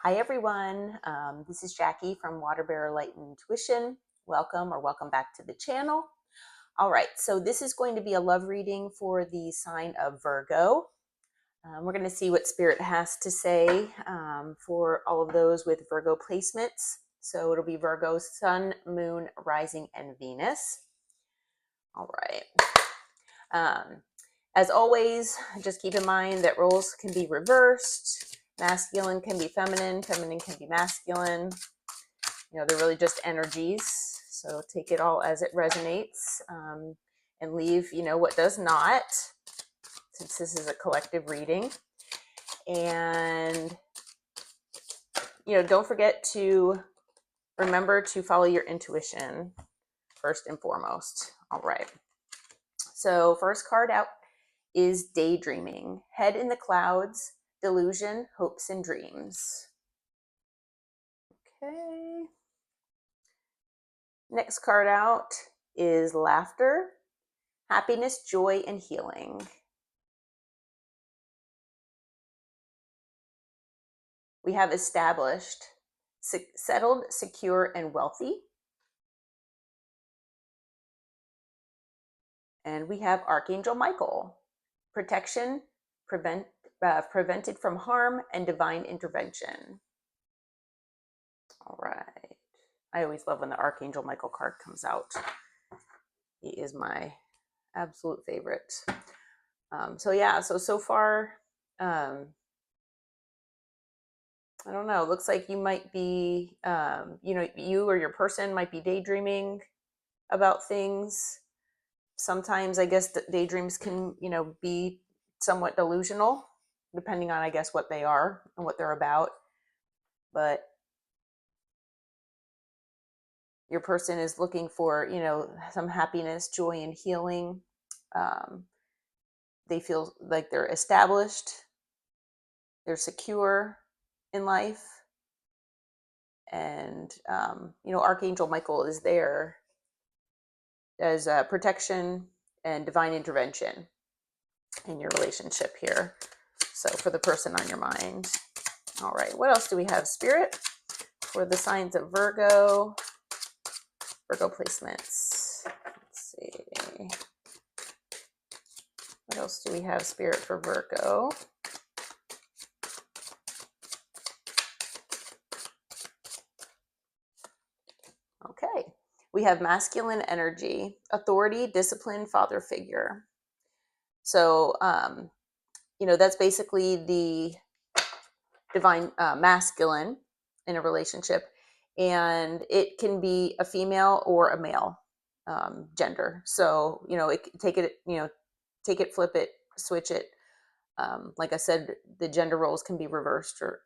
Hi everyone, this is Jackie from Water Bearer Light and Intuition. Welcome or welcome back to the channel. All right, so this is going to be a love reading for the sign of Virgo. We're going to see what Spirit has to say for all of those with Virgo placements. So it'll be Virgo, Sun, Moon, Rising, and Venus. All right. As always, just keep in mind that roles can be reversed. Masculine can be feminine, feminine can be masculine. You know, they're really just energies. So take it all as it resonates and leave, what does not, since this is a collective reading. And, don't forget to remember to follow your intuition first and foremost. All right. So first card out is daydreaming. Head in the clouds, delusion, hopes, and dreams. Okay. Next card out is laughter, happiness, joy, and healing. We have established, settled, secure, and wealthy. And we have Archangel Michael, protection, prevented from harm, and divine intervention. All right. I always love when the Archangel Michael card comes out. He is my absolute favorite. So far, I don't know. It looks like you might be, you or your person might be daydreaming about things. Sometimes I guess daydreams can, be somewhat delusional, depending on, I guess, what they are and what they're about. But your person is looking for, some happiness, joy, and healing. They feel like they're established, they're secure in life. And, Archangel Michael is there as protection and divine intervention in your relationship here. So for the person on your mind. All right, what else do we have, Spirit, for the signs of Virgo placements? Let's see. What else do we have, Spirit, for Virgo? Okay, we have masculine energy, authority, discipline, father figure. So, that's basically the divine masculine in a relationship, and it can be a female or a male gender. So, take it, flip it, switch it. Like I said, the gender roles can be reversed, or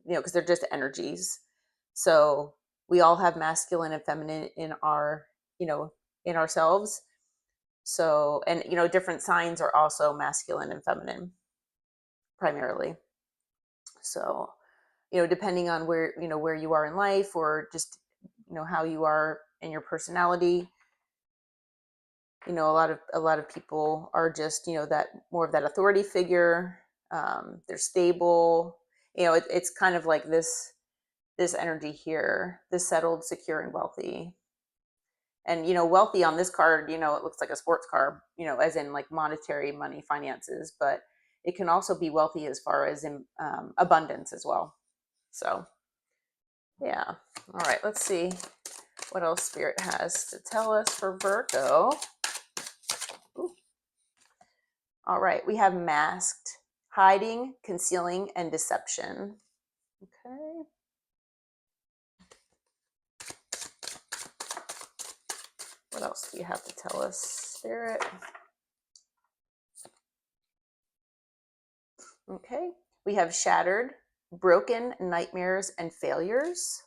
because they're just energies. So we all have masculine and feminine in our, in ourselves. So, and different signs are also masculine and feminine primarily. So, depending on where you are in life, or just how you are in your personality, a lot of people are just that more of that authority figure. They're stable. It's kind of like this energy here, this settled, secure, and wealthy. And wealthy on this card, it looks like a sports car, as in like monetary, money, finances, but it can also be wealthy as far as in abundance as well. So yeah. All right, let's see what else Spirit has to tell us for Virgo. Ooh. All right, we have masked, hiding, concealing, and deception. Okay. What else do you have to tell us, Spirit? Okay, we have shattered, broken, nightmares, and failures.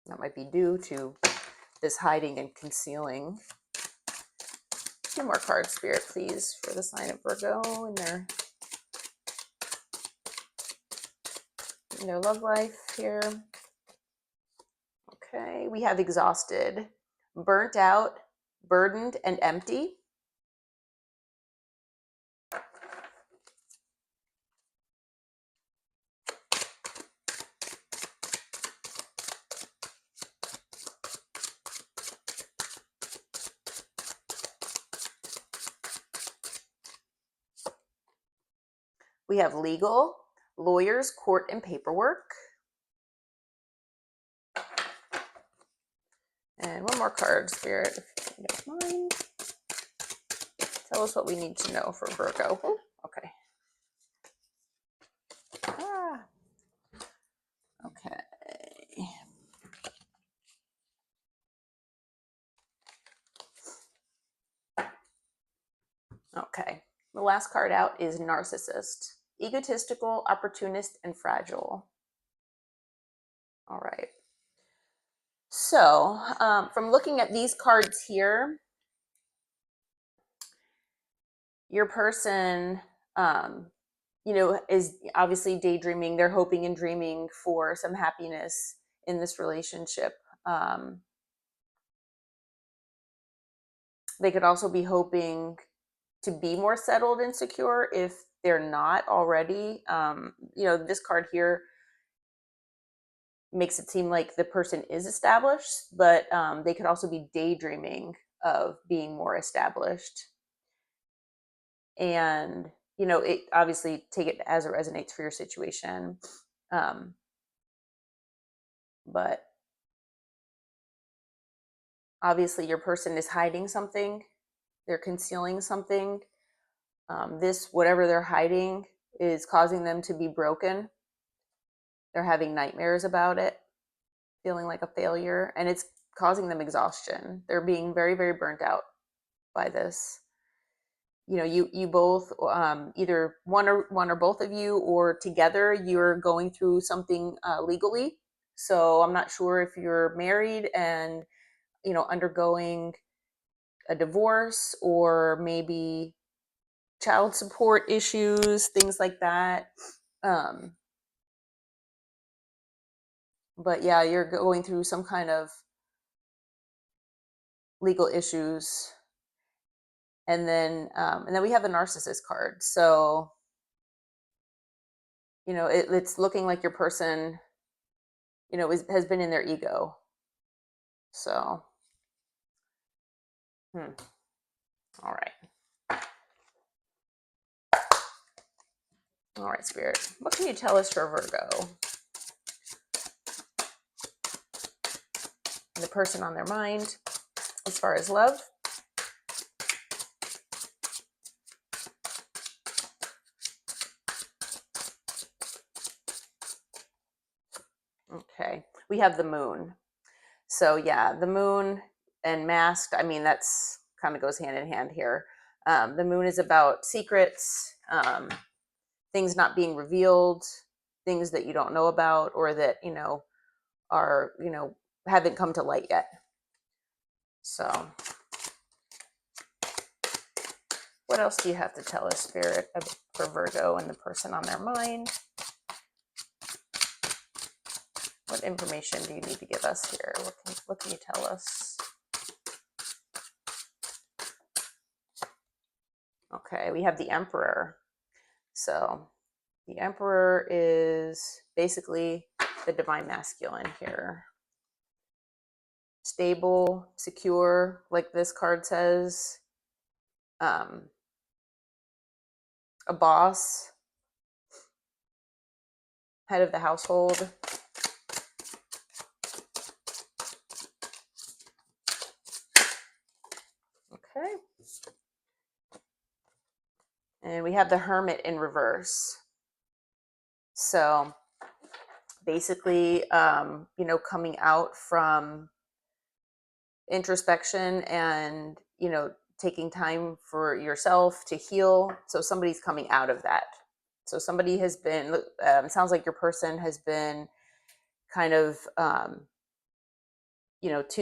That might be due to this hiding and concealing. 2 more cards, Spirit, please, for the sign of Virgo in their love life here. Okay, we have exhausted, burnt out, burdened, and empty. We have legal, lawyers, court, and paperwork. And one more card, Spirit, if you don't mind. Tell us what we need to know for Virgo. Ooh, okay. Okay. Okay. The last card out is narcissist. Egotistical, opportunist, and fragile. All right. So, from looking at these cards here, your person, is obviously daydreaming. They're hoping and dreaming for some happiness in this relationship. They could also be hoping to be more settled and secure if they're not already. This card here makes it seem like the person is established, but they could also be daydreaming of being more established. And, it obviously take it as it resonates for your situation. But obviously your person is hiding something. They're concealing something. Whatever they're hiding is causing them to be broken. They're having nightmares about it, feeling like a failure, and it's causing them exhaustion. They're being very, very burnt out by this. You both, either one or both of you, or together, you're going through something legally. So I'm not sure if you're married and undergoing a divorce, or maybe child support issues, things like that. But yeah, you're going through some kind of legal issues. And then we have the narcissist card. So, it's looking like your person, has been in their ego. So, all right. All right, Spirit. What can you tell us for Virgo? The person on their mind as far as love. Okay. We have the moon. So yeah, the moon and masked, that's kind of goes hand in hand here. The moon is about secrets, things not being revealed, things that you don't know about, or that, are, haven't come to light yet. So what else do you have to tell us, Spirit, for Virgo and the person on their mind? What information do you need to give us here? What can you tell us? Okay, we have the Emperor. So the Emperor is basically the divine masculine here. Stable, secure, like this card says. A boss, head of the household. Okay. And we have the Hermit in reverse. So basically, coming out from introspection and, taking time for yourself to heal. So somebody's coming out of that. So somebody has been, sounds like your person has been kind of, to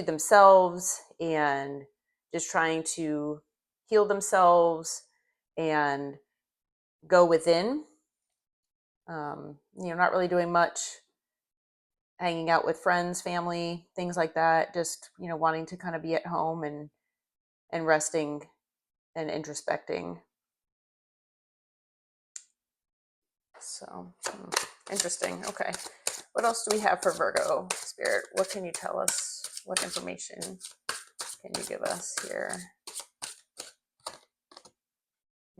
themselves and just trying to heal themselves and go within, not really doing much, hanging out with friends, family, things like that, just, wanting to kind of be at home and resting and introspecting. So interesting. Okay. What else do we have for Virgo, Spirit? What can you tell us? What information can you give us here?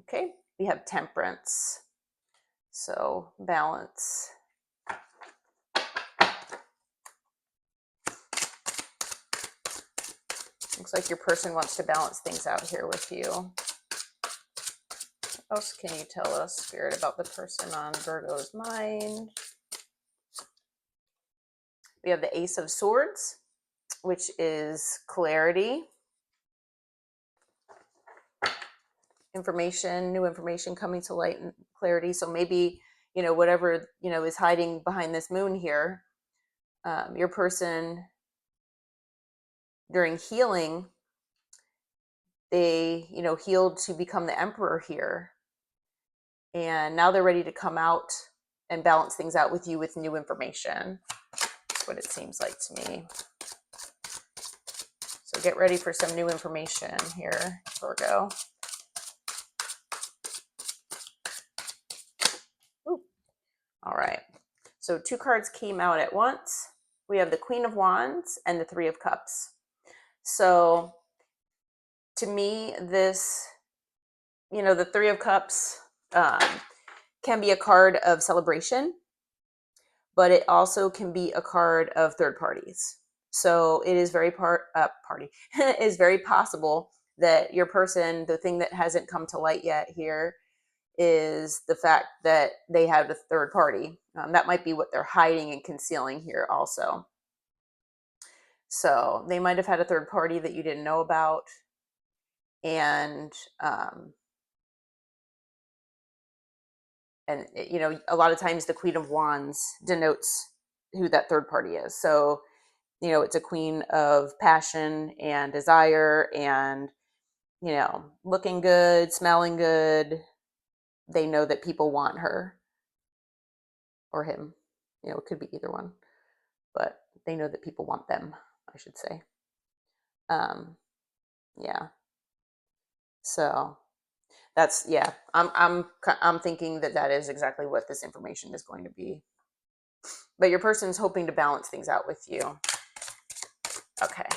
Okay. We have Temperance. So balance. Looks like your person wants to balance things out here with you. What else can you tell us, Spirit, about the person on Virgo's mind? We have the Ace of Swords, which is clarity. Information, new information coming to light and clarity. So maybe, whatever, is hiding behind this moon here, your person during healing, they, healed to become the emperor here. And now they're ready to come out and balance things out with you with new information. That's what it seems like to me. So get ready for some new information here, Virgo. Ooh. All right. So 2 cards came out at once. We have the Queen of Wands and the 3 of Cups. So to me, this, the 3 of Cups can be a card of celebration, but it also can be a card of third parties. So it is very is very possible that your person, the thing that hasn't come to light yet here, is the fact that they have a third party. That might be what they're hiding and concealing here also. So they might have had a third party that you didn't know about. And a lot of times the Queen of Wands denotes who that third party is. So, it's a queen of passion and desire and, looking good, smelling good. They know that people want her or him. It could be either one, but they know that people want them, I should say. Yeah. So that's, yeah, I'm thinking that is exactly what this information is going to be. But your person's hoping to balance things out with you. Okay.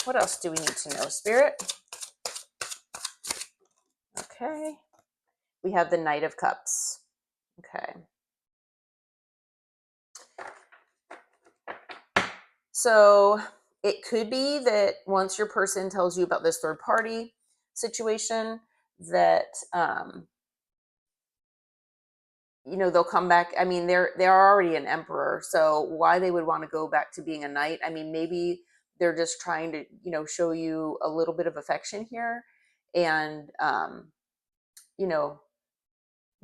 What else do we need to know, Spirit? Okay. We have the Knight of Cups. Okay. So it could be that once your person tells you about this third party situation, that they'll come back. I mean, they're already an emperor, so why they would want to go back to being a knight? I mean, maybe they're just trying to show you a little bit of affection here, and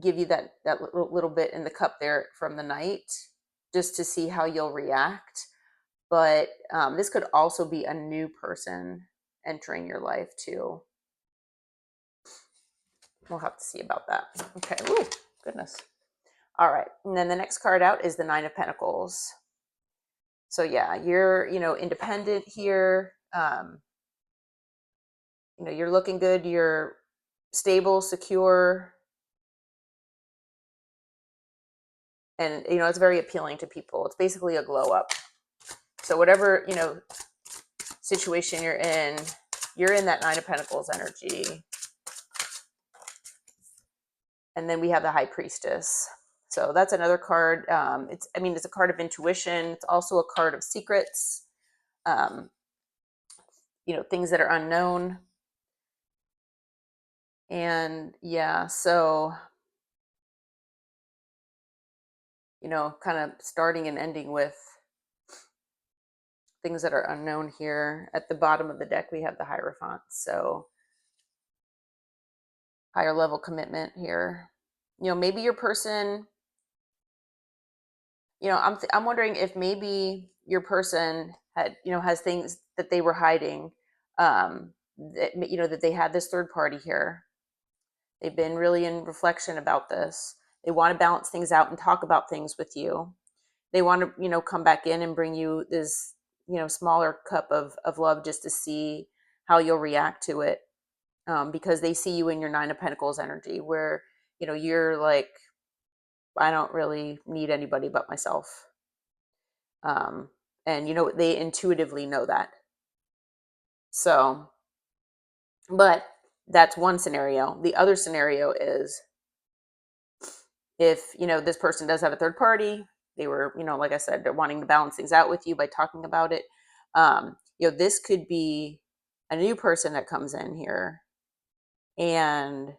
give you that little bit in the cup there from the knight, just to see how you'll react. But this could also be a new person entering your life too. We'll have to see about that. Okay. Ooh, goodness. All right. And then the next card out is the 9 of Pentacles. So yeah, you're, independent here. You're looking good. You're stable, secure. And, it's very appealing to people. It's basically a glow up. So whatever, situation you're in that 9 of Pentacles energy. And then we have the High Priestess. So that's another card. It's a card of intuition. It's also a card of secrets, things that are unknown. And yeah, so, kind of starting and ending with things that are unknown here. At the bottom of the deck, we have the Hierophant. So higher level commitment here. Maybe your person, I'm wondering if maybe your person had, has things that they were hiding, that, that they had this third party here. They've been really in reflection about this. They want to balance things out and talk about things with you. They want to, come back in and bring you this, smaller cup of love just to see how you'll react to it. Because they see you in your 9 of Pentacles energy where, you're like, I don't really need anybody but myself. And, they intuitively know that. So, but that's one scenario. The other scenario is, if, this person does have a third party, they were, like I said, they're wanting to balance things out with you by talking about it. This could be a new person that comes in here, and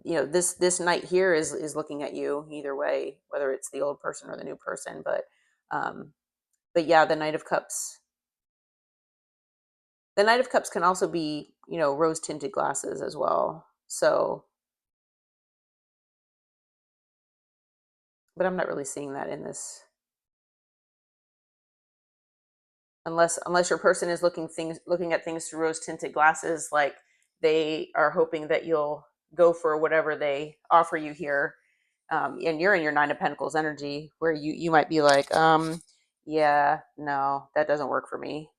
this knight here is looking at you either way, whether it's the old person or the new person. But yeah, the Knight of Cups. The Knight of Cups can also be, rose tinted glasses as well. So, but I'm not really seeing that in this, unless your person is looking at things through rose tinted glasses, like they are hoping that you'll go for whatever they offer you here. And you're in your Nine of Pentacles energy, where you might be like, yeah, no, that doesn't work for me.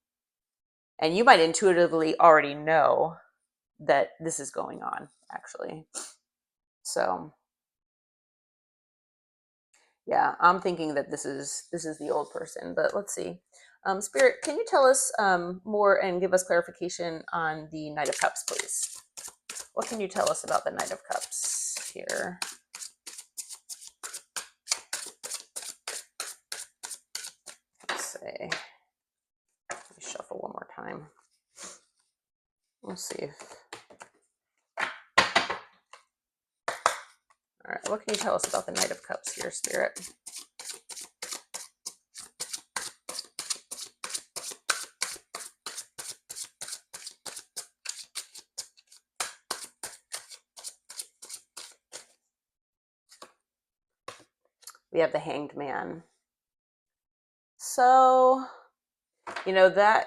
And you might intuitively already know that this is going on, actually. So yeah, I'm thinking that this is the old person, but let's see. Spirit, can you tell us more and give us clarification on the Knight of Cups, please? What can you tell us about the Knight of Cups here? Let's see. Let me shuffle one more time. We'll see if... All right, what can you tell us about the Knight of Cups here, Spirit? We have the Hanged Man. So, that...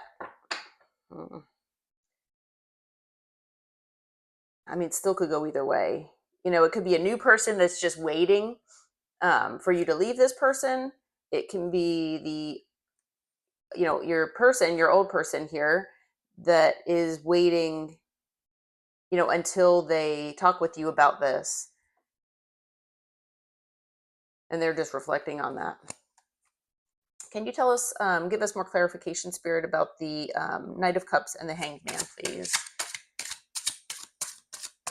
I mean, it still could go either way. It could be a new person that's just waiting for you to leave this person. It can be your old person here that is waiting, until they talk with you about this. And they're just reflecting on that. Can you tell us, give us more clarification, Spirit, about the Knight of Cups and the Hanged Man, please?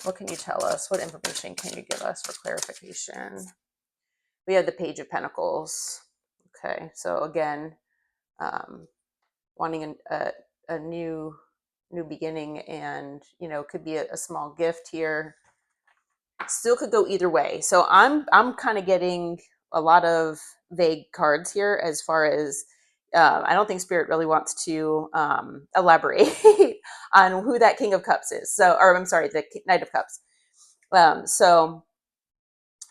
What can you tell us? What information can you give us for clarification? We have the Page of Pentacles. Okay, so again, wanting a new beginning, and could be a small gift here. Still could go either way. So I'm kind of getting a lot of vague cards here, as far as I don't think Spirit really wants to elaborate on who that King of Cups is. So, or I'm sorry, the Knight of Cups. So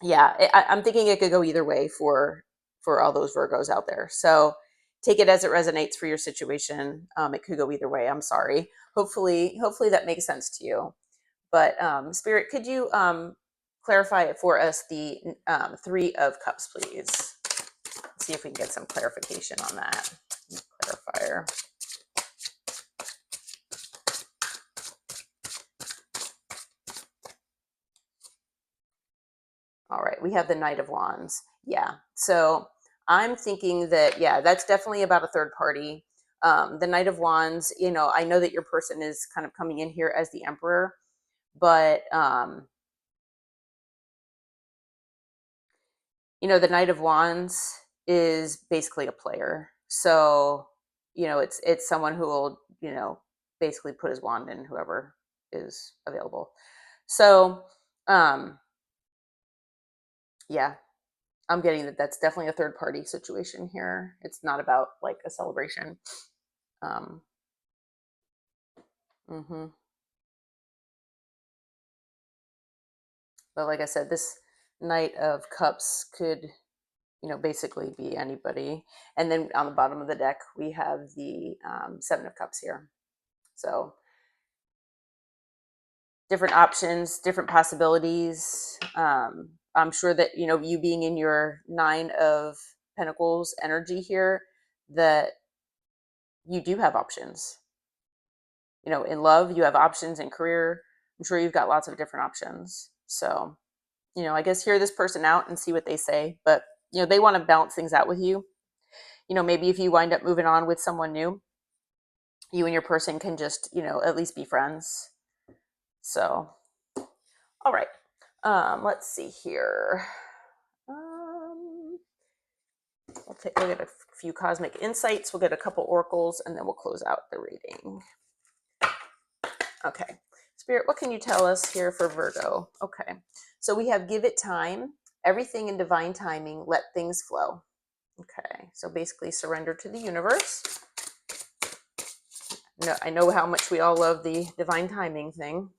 yeah, I'm thinking it could go either way for all those Virgos out there. So take it as it resonates for your situation. It could go either way. I'm sorry. Hopefully that makes sense to you. But Spirit, could you clarify it for us, the Three of Cups, please? Let's see if we can get some clarification on that. Clarifier. All right, we have the Knight of Wands. Yeah, so I'm thinking that, yeah, that's definitely about a third party. The Knight of Wands, I know that your person is kind of coming in here as the Emperor, but the Knight of Wands is basically a player. So, it's someone who will, basically put his wand in whoever is available. So, yeah, I'm getting that that's definitely a third party situation here. It's not about like a celebration. Mm-hmm. But like I said, this Knight of Cups could, basically be anybody. And then on the bottom of the deck, we have the Seven of Cups here. So different options, different possibilities. I'm sure that, you being in your Nine of Pentacles energy here, that you do have options. In love, you have options. In career, I'm sure you've got lots of different options. So, I guess hear this person out and see what they say. But, they want to balance things out with you. Maybe if you wind up moving on with someone new, you and your person can just, at least be friends. So, all right. Let's see here. we'll get a few cosmic insights. We'll get a couple oracles, and then we'll close out the reading. Okay. Spirit, what can you tell us here for Virgo? Okay. So we have give it time, everything in divine timing, let things flow. Okay. So basically surrender to the universe. No, I know how much we all love the divine timing thing,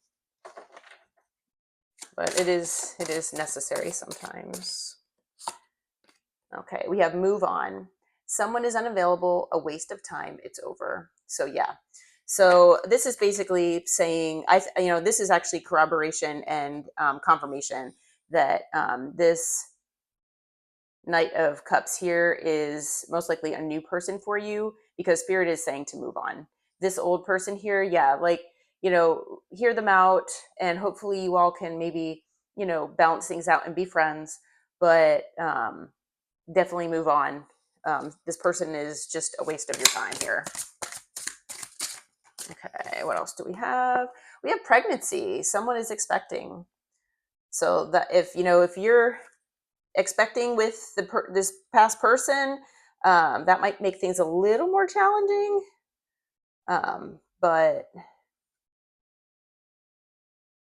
but it is necessary sometimes. Okay, we have move on. Someone is unavailable, a waste of time, it's over. So yeah. So this is basically saying, this is actually corroboration and confirmation that this Knight of Cups here is most likely a new person for you, because Spirit is saying to move on. This old person here, yeah, like, hear them out, and hopefully you all can maybe, balance things out and be friends, but definitely move on. This person is just a waste of your time here. Okay, what else do we have? We have pregnancy. Someone is expecting. So that if you're expecting with this past person, that might make things a little more challenging.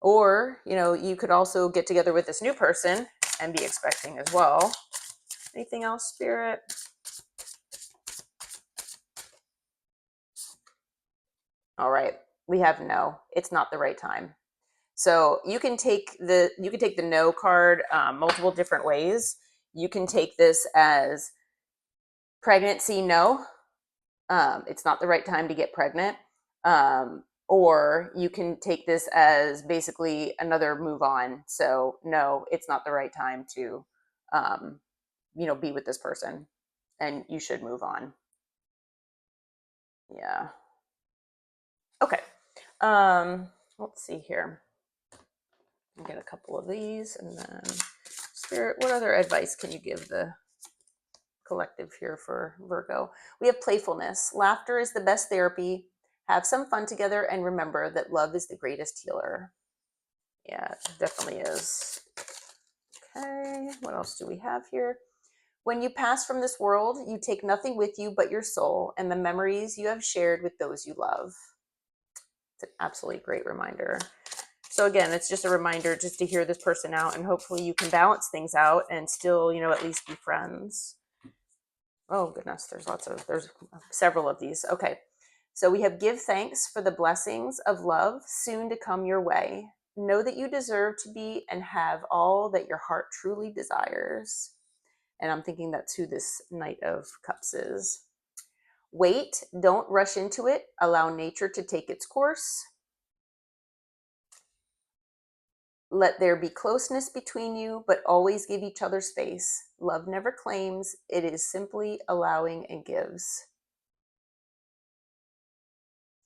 Or you could also get together with this new person and be expecting as well. Anything else, Spirit? All right, we have no. It's not the right time. So you can take the no card multiple different ways. You can take this as pregnancy, no. It's not the right time to get pregnant. Or you can take this as basically another move on. So no, it's not the right time to, be with this person, and you should move on. Yeah. Okay. Let's see here. I'll get a couple of these, and then Spirit, what other advice can you give the collective here for Virgo? We have playfulness. Laughter is the best therapy. Have some fun together, and remember that love is the greatest healer. Yeah, it definitely is. Okay, what else do we have here? When you pass from this world, you take nothing with you but your soul and the memories you have shared with those you love. It's an absolutely great reminder. So again, it's just a reminder just to hear this person out, and hopefully you can balance things out and still, at least be friends. Oh goodness, there's several of these. Okay. So we have give thanks for the blessings of love soon to come your way. Know that you deserve to be and have all that your heart truly desires. And I'm thinking that's who this Knight of Cups is. Wait, don't rush into it. Allow nature to take its course. Let there be closeness between you, but always give each other space. Love never claims, it is simply allowing and gives.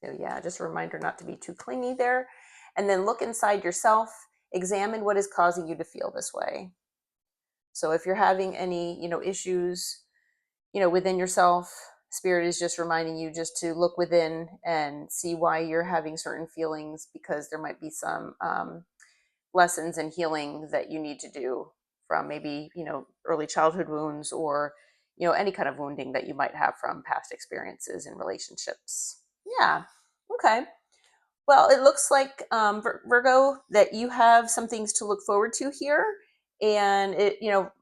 So yeah, just a reminder not to be too clingy there. And then look inside yourself, examine what is causing you to feel this way. So if you're having any, issues, within yourself, Spirit is just reminding you just to look within and see why you're having certain feelings, because there might be some lessons and healing that you need to do from maybe, early childhood wounds, or, any kind of wounding that you might have from past experiences in relationships. Yeah. Okay. Well, it looks like, Virgo, that you have some things to look forward to here. And it,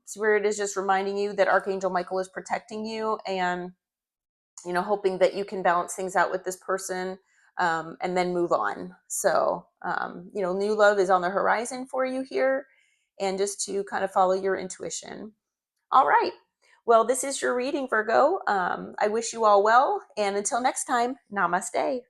Spirit is just reminding you that Archangel Michael is protecting you, and, hoping that you can balance things out with this person, and then move on. So, new love is on the horizon for you here, and just to kind of follow your intuition. All right. Well, this is your reading, Virgo. I wish you all well. And until next time, namaste.